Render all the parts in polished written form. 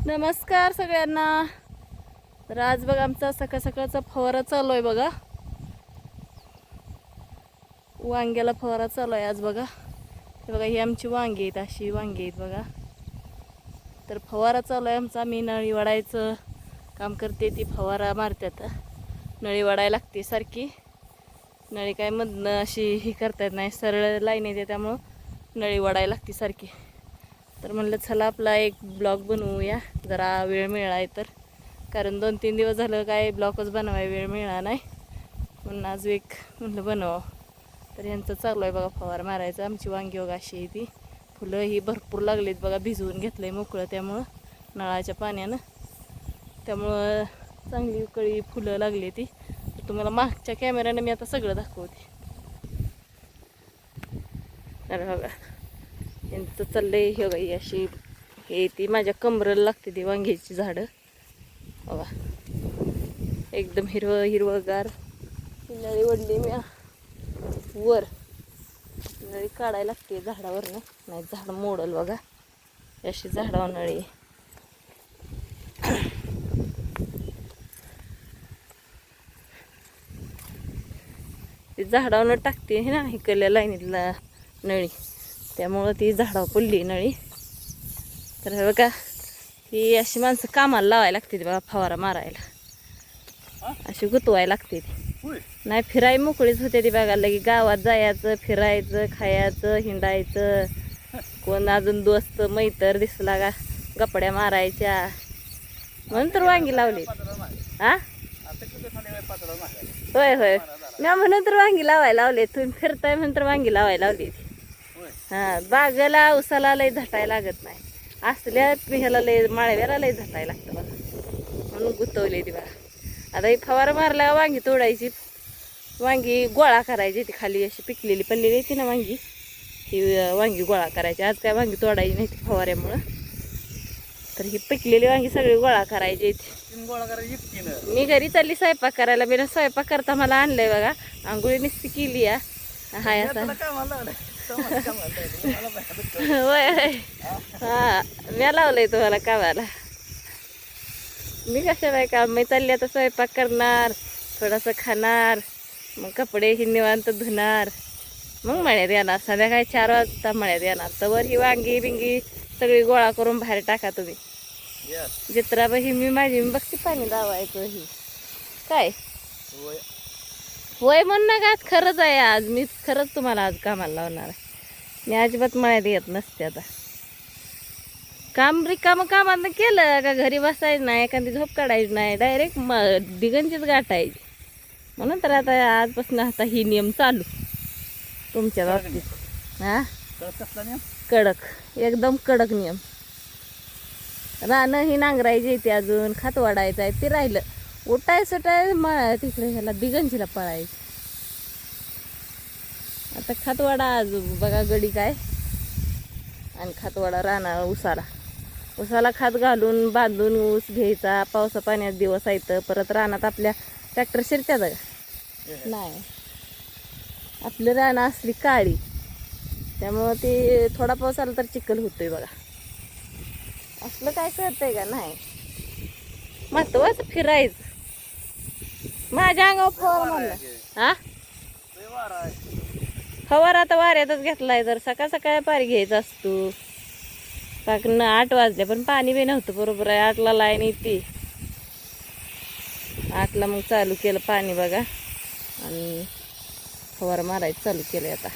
नमस्कार सगळ्यांना. तर आज बघा आमचा सकाळ सकाळचा फवारा चालू आहे बघा. वांग्याला फवारा चालू आहे आज बघा. हे बघा ही आमची वांगी आहेत, अशी वांगी आहेत बघा. तर फवारा चालू आहे आमचा. मी नळी वाढायचं काम करते, ती फवारा मारतात. नळी वाढायला लागते सारखी. नळी काय मधनं अशी ही करता येत नाही, सरळ लाईन येते, त्यामुळं नळी वाढायला लागते सारखी. तर म्हणलं चला आपला एक ब्लॉग बनवूया, जरा वेळ मिळाला तर. कारण 2-3 दिवस झालं काय ब्लॉगच बनवाय वेळ मिळाला नाही, म्हणून आज एक म्हणलं बनवावं. तर यांचं चालू आहे बघा फवारा मारायचं. आमची वांगी बघा अशी आहे ती. फुलं ही भरपूर लागलीत बघा, भिजवून घेतलं आहे मोकळं त्यामुळं नळाच्या पाण्यानं. त्यामुळं चांगली उकळी फुलं लागली ती. तुम्हाला मागच्या कॅमेऱ्यानं मी आता सगळं दाखवते. तर बघा यांचं चाललंय. हे बघा अशी हे ती माझ्या कमरेला लागते ती वांग्याची झाडं बघा. एकदम हिरवं हिरवंगार. नळी वडली मी वर, नळी काढायला लागते झाडावरनं, नाही झाड मोडल बघा. अशी झाडावर नळी. ती झाडावरनं टाकते हे ना इकडल्या लाईनीतला नळी, त्यामुळं ती झाडावर पडली नळी. तर हे बघा ही अशी माणसं कामाला लावायला लागते बघा, फवारा मारायला अशी गुतवायला लागते ती. नाही फिराय मोकळीच होते ती बघा. लगे गावात जायचं, फिरायचं, खायचं, हिंडायचं. कोण अजून दोस्त मैतर दिसला का गपड्या मारायच्या. म्हणून तर वांगी लावली. हा होय होय, मी म्हणून तर वांगी लावायला लावले. तुम्ही फिरताय म्हणून तर वांगी लावायला लावली. हा बागेला उसाला लय झटायला लागत नाही, असल्या ह्याला लय माळव्याला लय झटायला लागतं बघा, म्हणून गुतवली ती बघा. आता ही फवारा मारला वांगी तोडायची, वांगी गोळा करायची. ती खाली अशी पिकलेली पडलेली येते ना वांगी, ती वांगी गोळा करायची. आज काय वांगी तोडायची नाही ती फवाऱ्यामुळं. तर ही पिकलेली वांगी सगळी गोळा करायची. मी घरी चालली स्वयंपाक करायला. मी स्वयंपाक करता मला आणलंय बघा. आंघोळी नुसती केली या हाय आता. होय हा, मी लावलंय तुम्हाला कामाला. मी कशाला काम, मी चालली आता स्वयंपाक करणार, थोडंसं खाणार, मग कपडे ही निवांत धुणार, मग मळ्यात येणार. संध्याकाळी 4 वाजता मळ्यात येणार. तर वर ही वांगी बिंगी सगळी गोळा करून बाहेर टाका तुम्ही. जित्राबाई मी माझी मी बघते पाणी लावायचं ही काय होय म्हणून ना. आज खरंच आहे, आज मी खरंच तुम्हाला आज कामाला लावणार आहे. मी अजिबात मळ्यात येत नसते आता. काम रिकामं कामानं केलं का घरी बसायचं नाही, एखादी झोप काढायची नाही, डायरेक्ट दिगंचीच गाठायची. म्हणून तर आता आजपासून आता ही नियम चालू तुमच्या बाबतीत. हा कडक, एकदम कडक नियम. रानं ही नांगरायची येते, अजून खात वाढायचं आहे ते राहिलं. उठाय सुटाय तिकडे ह्याला दिगंजीला पळायची. आता खातवाडा आज बघा गडी काय, आणि खातवाडा राहणार उसाला खात घालून बांधून ऊस घ्यायचा. पावसा पाण्यात दिवस येतं, परत रानात आपल्या ट्रॅक्टर शिरत्यात का नाही. आपलं रानं असली काळी, त्यामुळं ते थोडा पाऊस आला तर चिखल होतोय बघा. असलं काय कळतंय का नाही. महत्वाचं फिरायचं. माझ्या अंगावर फवारा मारला. हा फवारा आता वाऱ्यातच घेतलाय. तर सकाळ सकाळी पारी घ्यायचा असतो. टाकणं 8 वाजले पण पाणी बी नव्हतं. बरोबर आहे 8ला लाईन येते, 8ला मग चालू केलं पाणी बघा, आणि फवारा मारायचं चालू केलं. आता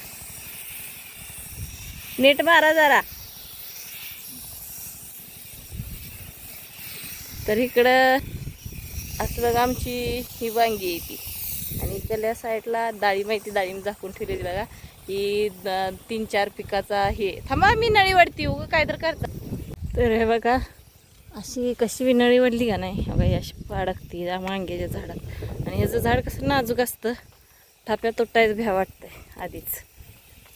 नीट मारा जरा. तर इकडं असं बघा आमची ही वांगी येते, आणि इकडल्या साईडला डाळी माहिती, डाळीम झाकून ठेवलेली बघा. ही 3-4 पिकाचा हे. थांबा मी नळी वाढती उगं काय तर करता. तर हे बघा अशी कशी नळी वाढली का नाही बघा, अशी पाडकती वांग्याच्या झाडात. आणि ह्याचं झाड कसं नाजूक असतं, थाप्या तुटायचं भ्या वाटतंय आधीच.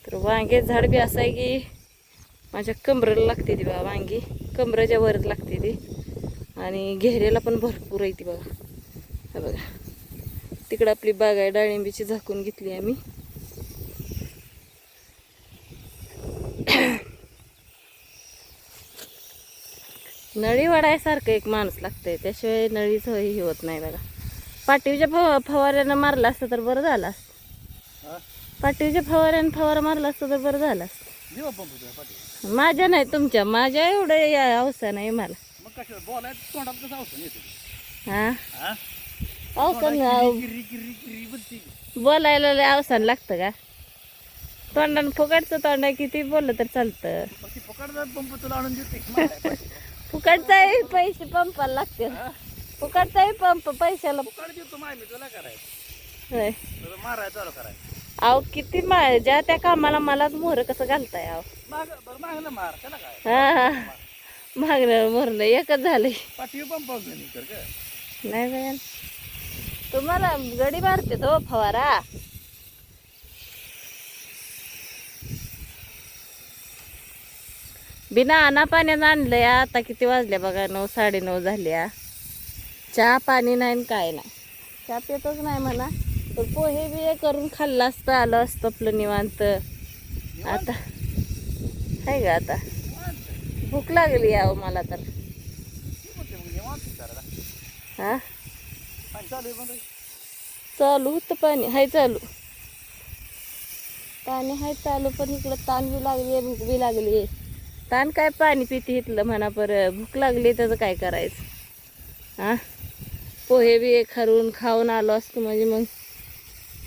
तर वांग्याचं झाड बी असं आहे की माझ्या कमरेला लागते ती बघा वांगी, कमरेच्या वरच लागते ती. आणि घेऱ्याला पण भरपूर आहे ती बघा. हा बघा तिकडं आपली बाग आहे, डाळिंबीची झाकून घेतली आम्ही. नळी वडायसारखं एक माणूस लागतंय, त्याशिवाय नळीचं हे होत नाही बघा. पाटीवच्या फवाऱ्यानं मारला असतं तर बरं झालं असतं. हा? पाटीवच्या फवाऱ्यानं फवारा मारला असतं तर बरं झालं असतं. देवा पंप तुझ्या पाठी. माझ्या नाही तुमच्या, माझ्या एवढं अवसा नाही मला. मग कशाला बोलायचं तोंडात कसं औषध येते? हा हा? अवसान किरी किरी किरी बोलते. बोलायला लय अवसान लागतं का? तोंडानं फुकटचं तोंड किती बोललं तर चालतं. मग ती फुकटचा पंप तुला आणून देते की मला काय पाहिजे? फुकटचाही पैसे पंपाला लागतील. हा? फुकटचाही पंप पैशाला. फुकट देतो माय मी तुला करायचं. होय. तुला मारायचं चालू करायचं. अहो किती ज्या त्या कामाला मलाच मोहर कसं घालताय अहो. बरं मागलं मार त्याला काय? हा मागणं मोहरणं एकच झालंय. पाठीवर पंप नाही कर का? नाही बाय तुम्हाला गडी मारते तो फवारा. बिना आणा पाण्यानं आणलंय. आता किती वाजल्या बघा, 9 9:30 झाल्या. चहा पाणी नाही आणि काय नाही. चहा पितच नाही म्हणा. तर पोहे बिहे करून खाल्लं असतं, आलं असतं आपलं निवांत. आता आहे का, आता भूक लागली यावं मला तर. हा चालू होतं पाणी, हाय चालू पाणी, हाय चालू. पण इकडं ताण बी लागली, भूक बी लागली. ताण काय पाणी पिते इथलं म्हणा, पर भूक लागली त्याचं काय करायचं. हा पोहे बी खाऊन आलो असतो म्हणजे मग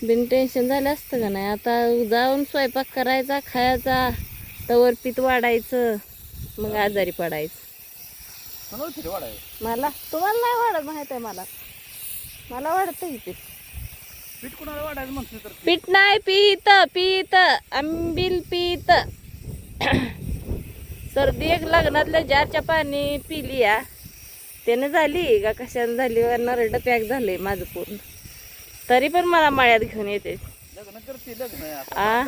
बिन टेन्शन झालं असतं का नाही. आता जाऊन स्वयंपाक करायचा, खायचा, तवर पीत वाढायचं, मग आजारी पडायचं. मला तुम्हाला नाही वाढत माहित आहे. मला वाढतं की पीठ. पीठ कुणाला वाढायचं म्हणतो तर? पीठ नाही, पीत आंबील पीत. सर्दी एक लग्नातल्या जारच्या पाणी पिली या, त्यानं झाली का कशाने झाली, नरड पॅक झालंय माझं पूर्ण. तरी पण मला मळ्यात घेऊन येते. लग्न करते लग्न आ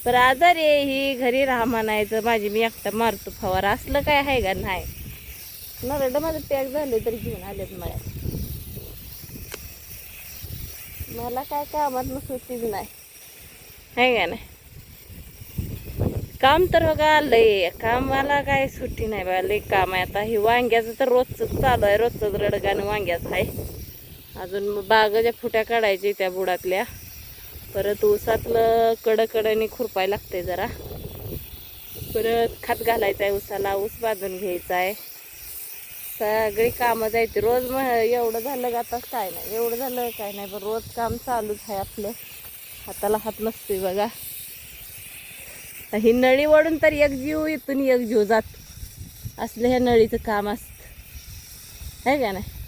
पर आजारी आहे ही, घरी राहा म्हणायचं. माझी मी एकटा मारतो फवारा, असलं काय आहे का नाही. नरड माझं पॅक झाले तरी घेऊन आलेत मळ्यात. मला काय कामात सुट्टीच नाही आहे का नाही. काम तर बघा लय, कामाला काय सुट्टी नाही बघा, लय काम आहे. आता हे वांग्याचं तर रोजच चालू आहे, रोजच रडगाणं वांग्याचं आहे. अजून बागाच्या फुट्या काढायच्या त्या बुडातल्या. परत ऊसातलं कडकडनी खुरपायला लागते जरा. परत खत घालायचं आहे ऊसाला, ऊस बांधून घ्यायचा आहे. सगळी कामं जायची रोज. एवढं झालं का आता काय नाही, एवढं झालं काय नाही, पण रोज काम चालूच आहे आपलं. हाताला हात नसतोय बघा. ही नळी ओढून तर एक जीव इथून एक जीव जात असलं ह्या नळीचं काम असतं आहे का नाही.